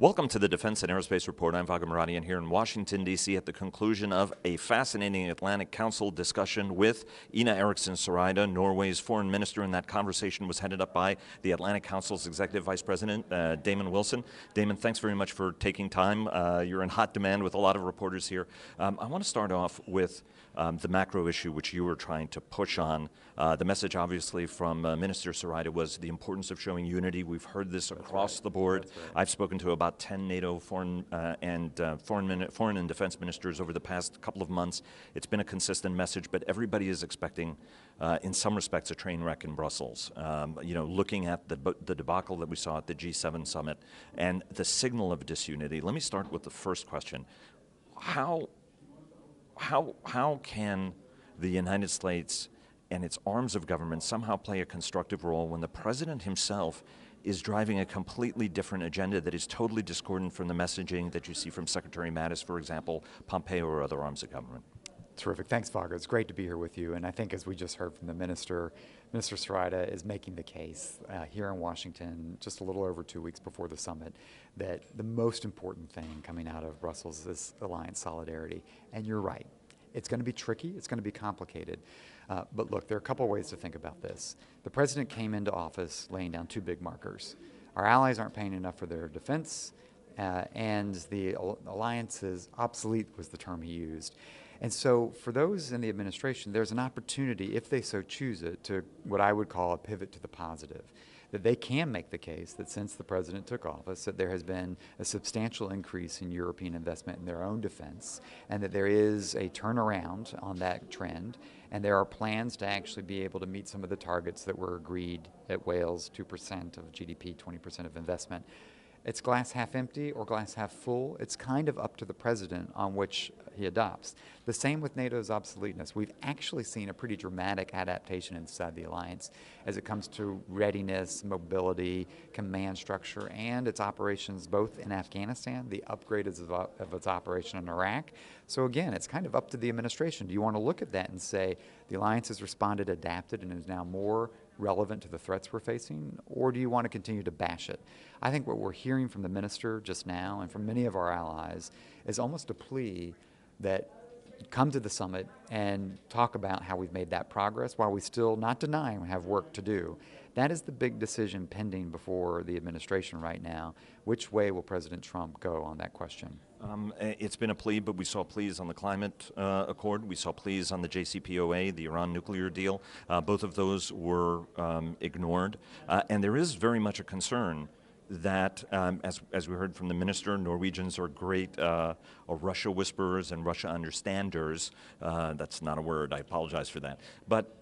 Welcome to the Defense and Aerospace Report. I'm Vago Muradian here in Washington, D.C. at the conclusion of a fascinating Atlantic Council discussion with Ina Eriksen Søreide, Norway's foreign minister, and that conversation was headed up by the Atlantic Council's Executive Vice President, Damon Wilson. Damon, thanks very much for taking time. You're in hot demand with a lot of reporters here. I want to start off with the macro issue which you were trying to push on. The message, obviously, from Minister Søreide was the importance of showing unity. We've heard this across the board. I've spoken to about 10 NATO foreign and defense ministers over the past couple of months. It's been a consistent message, but everybody is expecting, in some respects, a train wreck in Brussels. Looking at the debacle that we saw at the G7 summit and the signal of disunity. Let me start with the first question. How can the United States and its arms of government somehow play a constructive role when the president himself is driving a completely different agenda that is totally discordant from the messaging that you see from Secretary Mattis, for example, Pompeo, or other arms of government? Terrific. Thanks, Vago. It's great to be here with you. And I think, as we just heard from the Minister Søreide is making the case here in Washington just a little over 2 weeks before the summit that the most important thing coming out of Brussels is alliance solidarity. And you're right. It's going to be tricky. It's going to be complicated. But look, there are a couple ways to think about this. The president came into office laying down two big markers. Our allies aren't paying enough for their defense, and the alliance is obsolete was the term he used. And so for those in the administration, there's an opportunity, if they so choose it, to what I would call a pivot to the positive. That they can make the case that since the president took office, that there has been a substantial increase in European investment in their own defense, and that there is a turnaround on that trend, and there are plans to actually be able to meet some of the targets that were agreed at Wales, 2% of GDP, 20% of investment. It's glass half empty or glass half full. It's kind of up to the president on which he adopts. The same with NATO's obsoleteness. We've actually seen a pretty dramatic adaptation inside the alliance as it comes to readiness, mobility, command structure, and its operations both in Afghanistan, the upgrade of its operation in Iraq. So again, it's kind of up to the administration. Do you want to look at that and say the alliance has responded, adapted, and is now more relevant to the threats we're facing, or do you want to continue to bash it? I think what we're hearing from the minister just now and from many of our allies is almost a plea that come to the summit and talk about how we've made that progress while we still, not denying, we have work to do. That is the big decision pending before the administration right now. Which way will President Trump go on that question? It's been a plea, but we saw pleas on the climate accord. We saw pleas on the JCPOA, the Iran nuclear deal. Both of those were ignored. And there is very much a concern that, as we heard from the minister, Norwegians are great Russia whisperers and Russia understanders. That's not a word. I apologize for that. But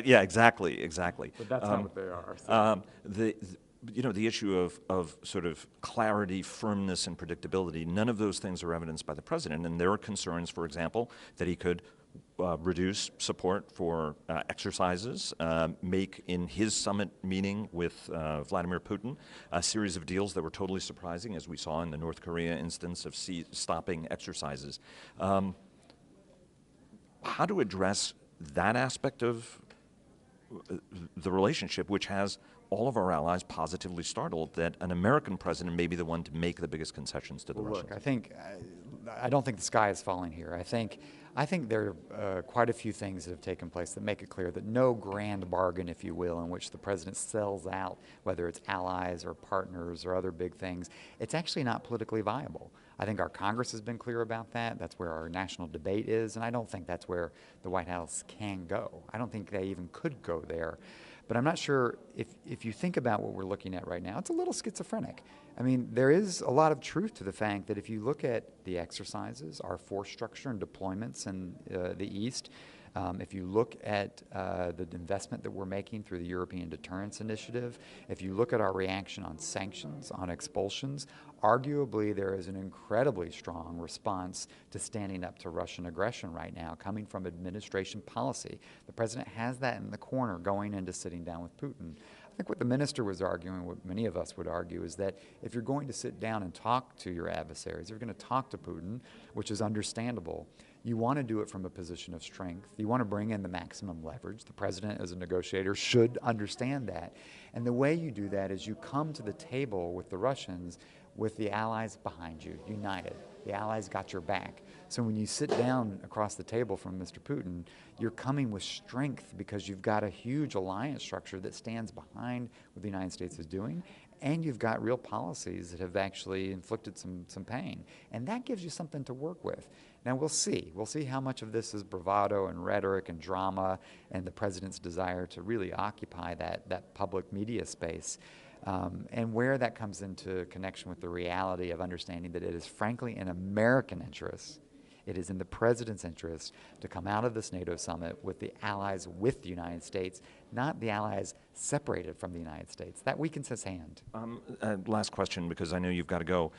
yeah, exactly. But that's not what they are. So. The issue of sort of clarity, firmness, and predictability, none of those things are evidenced by the president. And there are concerns, for example, that he could reduce support for exercises, make in his summit meeting with Vladimir Putin a series of deals that were totally surprising, as we saw in the North Korea instance of stopping exercises. How to address that aspect of the relationship, which has all of our allies positively startled that an American president may be the one to make the biggest concessions to the Russians? Look, I don't think the sky is falling here. I think there are quite a few things that have taken place that make it clear that no grand bargain, if you will, in which the president sells out, whether it's allies or partners or other big things, it's actually not politically viable. I think our Congress has been clear about that. That's where our national debate is, and I don't think that's where the White House can go. I don't think they even could go there. But I'm not sure if you think about what we're looking at right now, it's a little schizophrenic. I mean, there is a lot of truth to the fact that if you look at the exercises, our force structure and deployments in the East, if you look at the investment that we're making through the European Deterrence Initiative, if you look at our reaction on sanctions, on expulsions, arguably there is an incredibly strong response to standing up to Russian aggression right now coming from administration policy. The president has that in the corner going into sitting down with Putin. I think what the minister was arguing, what many of us would argue, is that if you're going to sit down and talk to your adversaries, if you're going to talk to Putin, which is understandable, you want to do it from a position of strength. You want to bring in the maximum leverage. The president, as a negotiator, should understand that. And the way you do that is you come to the table with the Russians with the allies behind you, united. The allies got your back. So when you sit down across the table from Mr. Putin, you're coming with strength because you've got a huge alliance structure that stands behind what the United States is doing, and you've got real policies that have actually inflicted some pain. And that gives you something to work with. Now we'll see. We'll see how much of this is bravado and rhetoric and drama and the president's desire to really occupy that public media space. And where that comes into connection with the reality of understanding that it is frankly in American interest, it is in the president's interest to come out of this NATO summit with the allies with the United States, not the allies separated from the United States. That weakens his hand. Last question, because I know you've got to go.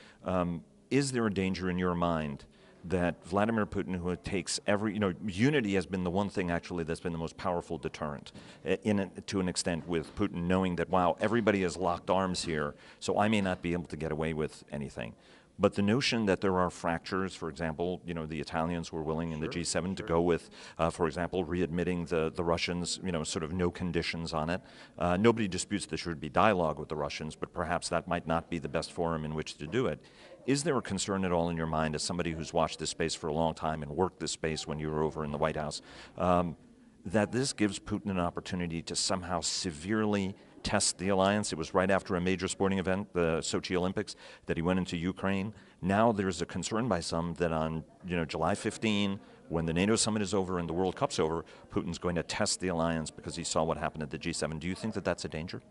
Is there a danger in your mind that Vladimir Putin, who takes every, unity has been the one thing actually that's been the most powerful deterrent to an extent with Putin, knowing that, wow, everybody has locked arms here, so I may not be able to get away with anything. But the notion that there are fractures, for example, the Italians were willing in the G7 to go with, for example, readmitting the Russians, sort of no conditions on it. Nobody disputes there should be dialogue with the Russians, but perhaps that might not be the best forum in which to do it. Is there a concern at all in your mind, as somebody who's watched this space for a long time and worked this space when you were over in the White House, that this gives Putin an opportunity to somehow severely test the alliance? It was right after a major sporting event, the Sochi Olympics, that he went into Ukraine. Now there's a concern by some that on July 15, when the NATO summit is over and the World Cup's over, Putin's going to test the alliance because he saw what happened at the G7. Do you think that that's a danger?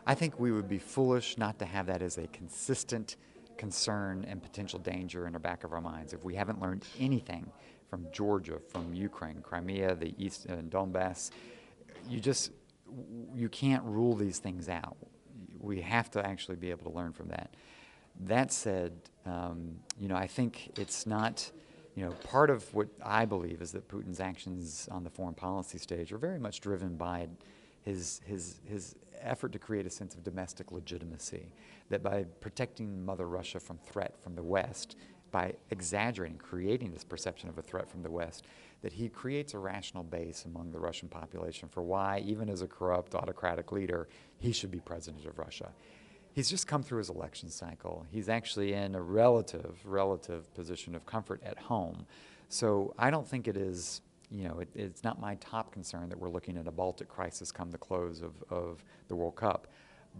I think we would be foolish not to have that as a consistent concern and potential danger in the back of our minds. If we haven't learned anything from Georgia, from Ukraine, Crimea, the East, and Donbass, you can't rule these things out. We have to actually be able to learn from that. That said, I think it's not, part of what I believe is that Putin's actions on the foreign policy stage are very much driven by his effort to create a sense of domestic legitimacy, that by protecting Mother Russia from threat from the West, by exaggerating, creating this perception of a threat from the West, that he creates a rational base among the Russian population for why, even as a corrupt autocratic leader, he should be president of Russia. He's just come through his election cycle. He's actually in a relative position of comfort at home. So I don't think it is, it's not my top concern that we're looking at a Baltic crisis come the close of the World Cup.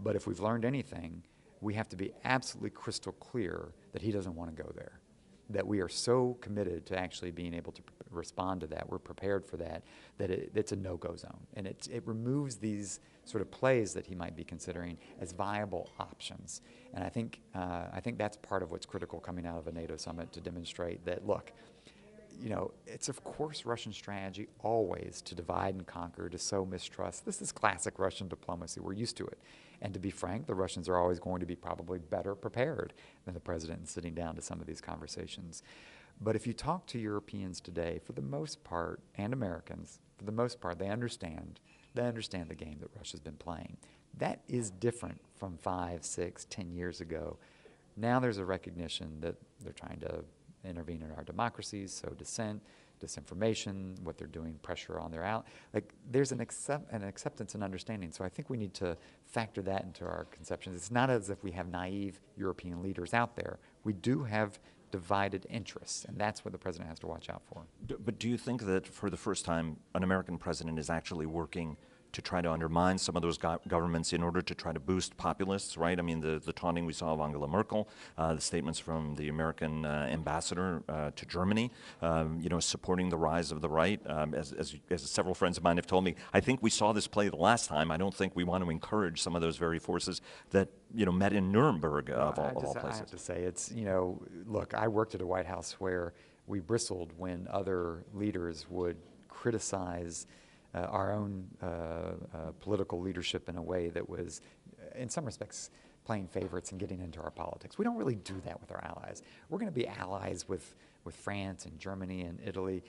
But if we've learned anything, we have to be absolutely crystal clear that he doesn't want to go there, that we are so committed to actually being able to respond to that, we're prepared for that, that it's a no-go zone. And it removes these sort of plays that he might be considering as viable options. And I think that's part of what's critical coming out of a NATO summit, to demonstrate that, look, it's of course Russian strategy always to divide and conquer, to sow mistrust. This is classic Russian diplomacy. We're used to it. And to be frank, the Russians are always going to be probably better prepared than the president in sitting down to some of these conversations. But if you talk to Europeans today, for the most part, and Americans, for the most part, they understand the game that Russia's been playing. That is different from 5, 6, 10 years ago. Now there's a recognition that they're trying to intervene in our democracies, sow dissent, disinformation, what they're doing, pressure on their out. There's an acceptance and understanding. So I think we need to factor that into our conceptions. It's not as if we have naive European leaders out there. We do have divided interests, and that's what the president has to watch out for. But do you think that for the first time, an American president is actually working to try to undermine some of those governments in order to try to boost populists, right? I mean, the taunting we saw of Angela Merkel, the statements from the American ambassador to Germany, supporting the rise of the right. As several friends of mine have told me, I think we saw this play the last time. I don't think we want to encourage some of those very forces that, met in Nuremberg of all places. I have to say, it's, look, I worked at a White House where we bristled when other leaders would criticize our own political leadership in a way that was, in some respects, playing favorites and getting into our politics. We don't really do that with our allies. We're going to be allies with France and Germany and Italy.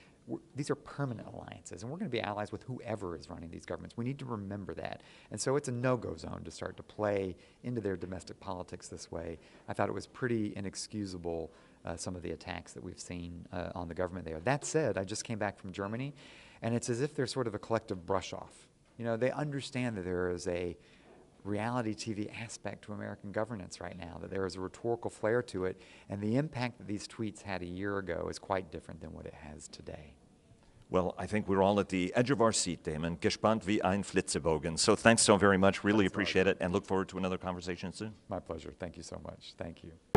These are permanent alliances, and we're going to be allies with whoever is running these governments. We need to remember that. And so it's a no-go zone to start to play into their domestic politics this way. I thought it was pretty inexcusable, some of the attacks that we've seen on the government there. That said, I just came back from Germany, and it's as if there's sort of a collective brush-off. They understand that there is a reality TV aspect to American governance right now, that there is a rhetorical flair to it, and the impact that these tweets had a year ago is quite different than what it has today. Well, I think we're all at the edge of our seat, Damon. Gespannt wie ein Flitzebogen. So thanks so very much. Really appreciate it, and look forward to another conversation soon. My pleasure. Thank you so much. Thank you.